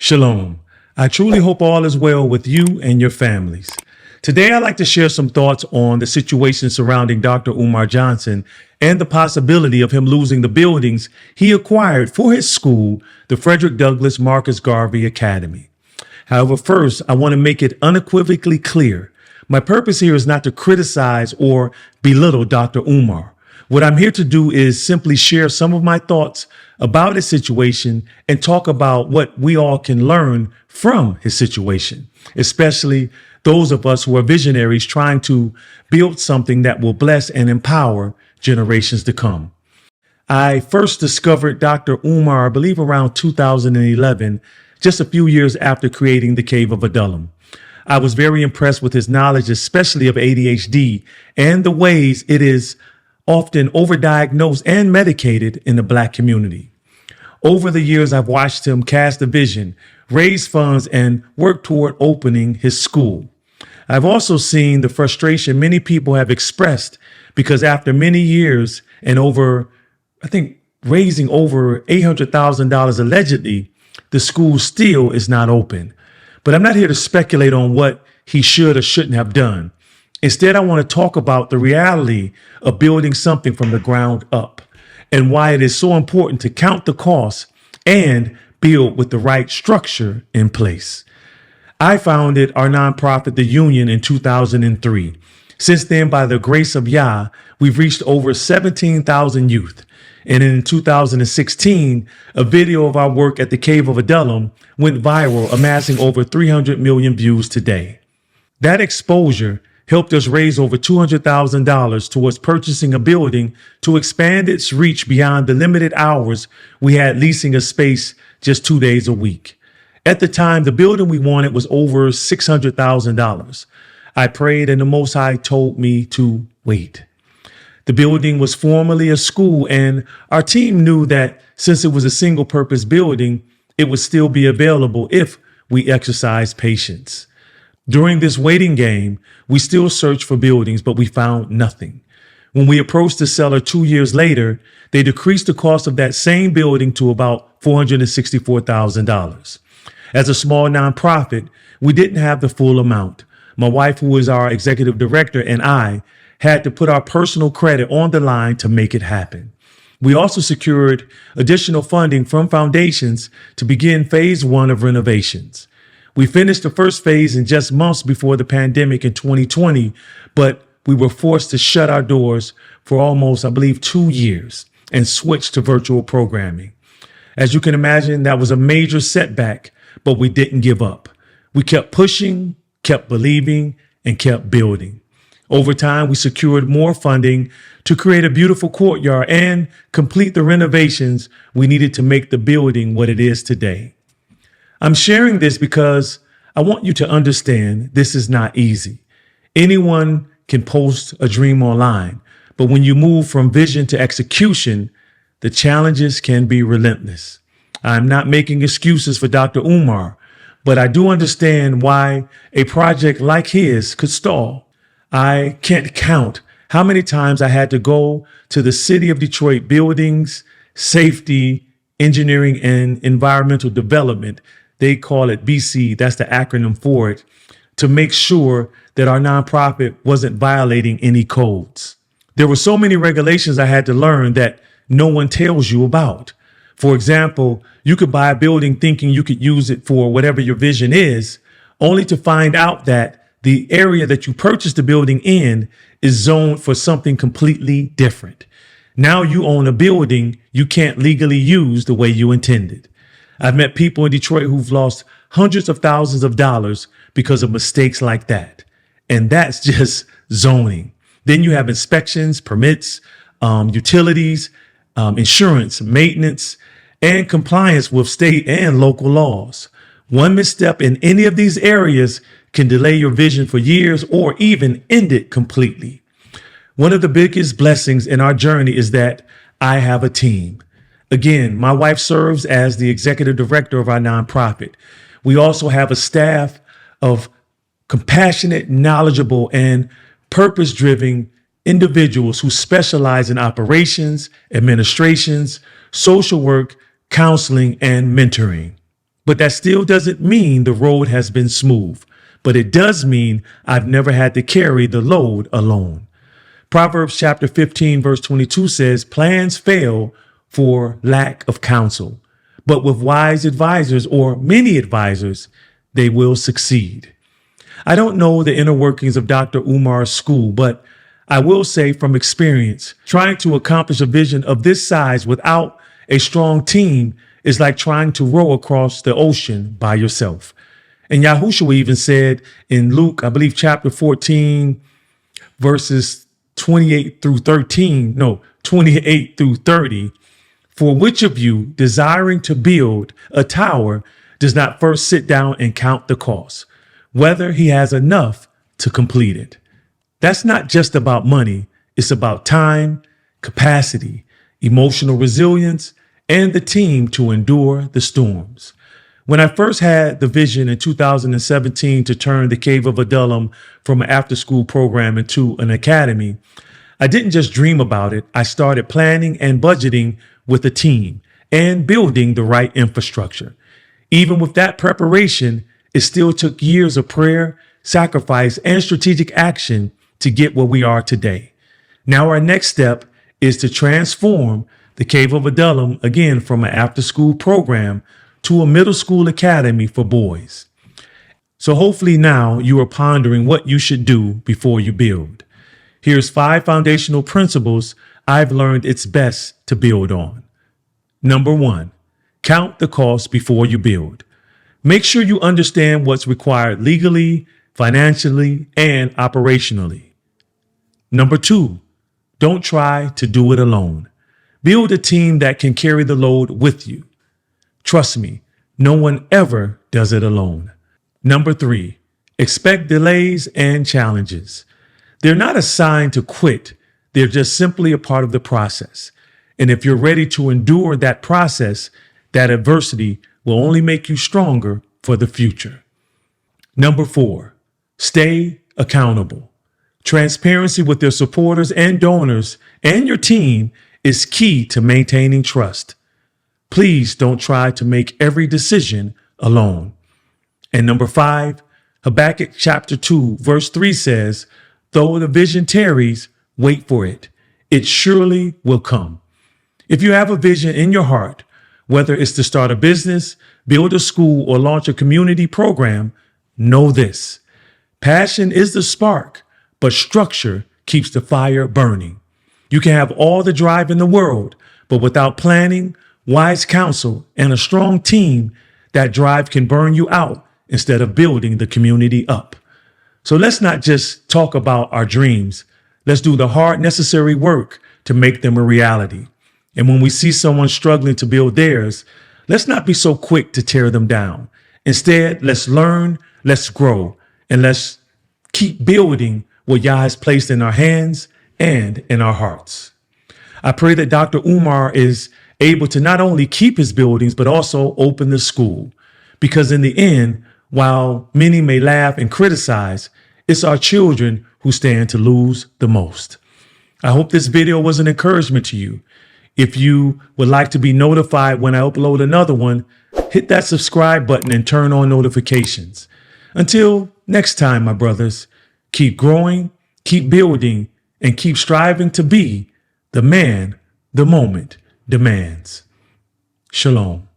Shalom. I truly hope all is well with you and your families. Today, I'd like to share some thoughts on the situation surrounding Dr. Umar Johnson and the possibility of him losing the buildings he acquired for his school, the Frederick Douglass Marcus Garvey Academy. However, first, I want to make it unequivocally clear. My purpose here is not to criticize or belittle Dr. Umar. What I'm here to do is simply share some of my thoughts about his situation and talk about what we all can learn from his situation, especially those of us who are visionaries trying to build something that will bless and empower generations to come. I first discovered Dr. Umar, I believe around 2011, just a few years after creating the Cave of Adullam. I was very impressed with his knowledge, especially of ADHD and the ways it is often overdiagnosed and medicated in the Black community. Over the years, I've watched him cast a vision, raise funds, and work toward opening his school. I've also seen the frustration many people have expressed because after many years and raising over $800,000 allegedly, the school still is not open. But I'm not here to speculate on what he should or shouldn't have done. Instead, I want to talk about the reality of building something from the ground up and why it is so important to count the costs and build with the right structure in place. I founded our nonprofit, the Union, in 2003. Since then, by the grace of Yah, we've reached over 17,000 youth. And in 2016, a video of our work at the Cave of Adullam went viral, amassing over 300 million views today. That exposure helped us raise over $200,000 towards purchasing a building to expand its reach beyond the limited hours we had leasing a space just 2 days a week. At the time, the building we wanted was over $600,000. I prayed and the Most High told me to wait. The building was formerly a school, and our team knew that since it was a single purpose building, it would still be available if we exercised patience. During this waiting game, we still searched for buildings, but we found nothing. When we approached the seller 2 years later, they decreased the cost of that same building to about $464,000. As a small nonprofit, we didn't have the full amount. My wife, who is our executive director, and I had to put our personal credit on the line to make it happen. We also secured additional funding from foundations to begin phase 1 of renovations. We finished the first phase in just months before the pandemic in 2020, but we were forced to shut our doors for almost, 2 years and switch to virtual programming. As you can imagine, that was a major setback, but we didn't give up. We kept pushing, kept believing, and kept building. Over time, we secured more funding to create a beautiful courtyard and complete the renovations we needed to make the building what it is today. I'm sharing this because I want you to understand this is not easy. Anyone can post a dream online, but when you move from vision to execution, the challenges can be relentless. I'm not making excuses for Dr. Umar, but I do understand why a project like his could stall. I can't count how many times I had to go to the city of Detroit buildings, safety, engineering, and environmental development. They call it BC, that's the acronym for it, to make sure that our nonprofit wasn't violating any codes. There were so many regulations I had to learn that no one tells you about. For example, you could buy a building thinking you could use it for whatever your vision is, only to find out that the area that you purchased the building in is zoned for something completely different. Now you own a building you can't legally use the way you intended. I've met people in Detroit who've lost hundreds of thousands of dollars because of mistakes like that. And that's just zoning. Then you have inspections, permits, utilities, insurance, maintenance, and compliance with state and local laws. One misstep in any of these areas can delay your vision for years or even end it completely. One of the biggest blessings in our journey is that I have a team. Again, my wife serves as the executive director of our nonprofit. We also have a staff of compassionate, knowledgeable, and purpose-driven individuals who specialize in operations, administrations, social work, counseling, and mentoring. But that still doesn't mean the road has been smooth. But it does mean I've never had to carry the load alone. Proverbs chapter 15, verse 22 says, plans fail for lack of counsel, but with wise advisors or many advisors, they will succeed. I don't know the inner workings of Dr. Umar's school, but I will say from experience, trying to accomplish a vision of this size without a strong team is like trying to row across the ocean by yourself. And Yahushua even said in Luke, I believe chapter 14, verses 28 through 30, for which of you desiring to build a tower does not first sit down and count the cost, whether he has enough to complete it? That's not just about money. It's about time, capacity, emotional resilience, and the team to endure the storms. When I first had the vision in 2017 to turn the Cave of Adullam from an after-school program into an academy, I didn't just dream about it. I started planning and budgeting with a team and building the right infrastructure. Even with that preparation, it still took years of prayer, sacrifice, and strategic action to get where we are today. Now our next step is to transform the Cave of Adullam again from an after-school program to a middle school academy for boys. So hopefully now you are pondering what you should do before you build. Here's 5 foundational principles I've learned it's best to build on. Number 1, count the cost before you build. Make sure you understand what's required legally, financially, and operationally. Number 2, don't try to do it alone. Build a team that can carry the load with you. Trust me, no one ever does it alone. Number 3, expect delays and challenges. They're not a sign to quit. They're just simply a part of the process. And if you're ready to endure that process, that adversity will only make you stronger for the future. Number 4, stay accountable. Transparency with your supporters and donors and your team is key to maintaining trust. Please don't try to make every decision alone. And number 5, Habakkuk chapter 2, verse 3 says, though the vision tarries, wait for it. It surely will come. If you have a vision in your heart, whether it's to start a business, build a school, or launch a community program, know this. Passion is the spark, but structure keeps the fire burning. You can have all the drive in the world, but without planning, wise counsel, and a strong team, that drive can burn you out instead of building the community up. So let's not just talk about our dreams. Let's do the hard, necessary work to make them a reality. And when we see someone struggling to build theirs, let's not be so quick to tear them down. Instead, let's learn, let's grow, and let's keep building what Yah has placed in our hands and in our hearts. I pray that Dr. Umar is able to not only keep his buildings, but also open the school. Because in the end, while many may laugh and criticize, it's our children who stand to lose the most. I hope this video was an encouragement to you. If you would like to be notified when I upload another one, hit that subscribe button and turn on notifications. Until next time, my brothers, keep growing, keep building, and keep striving to be the man the moment demands. Shalom.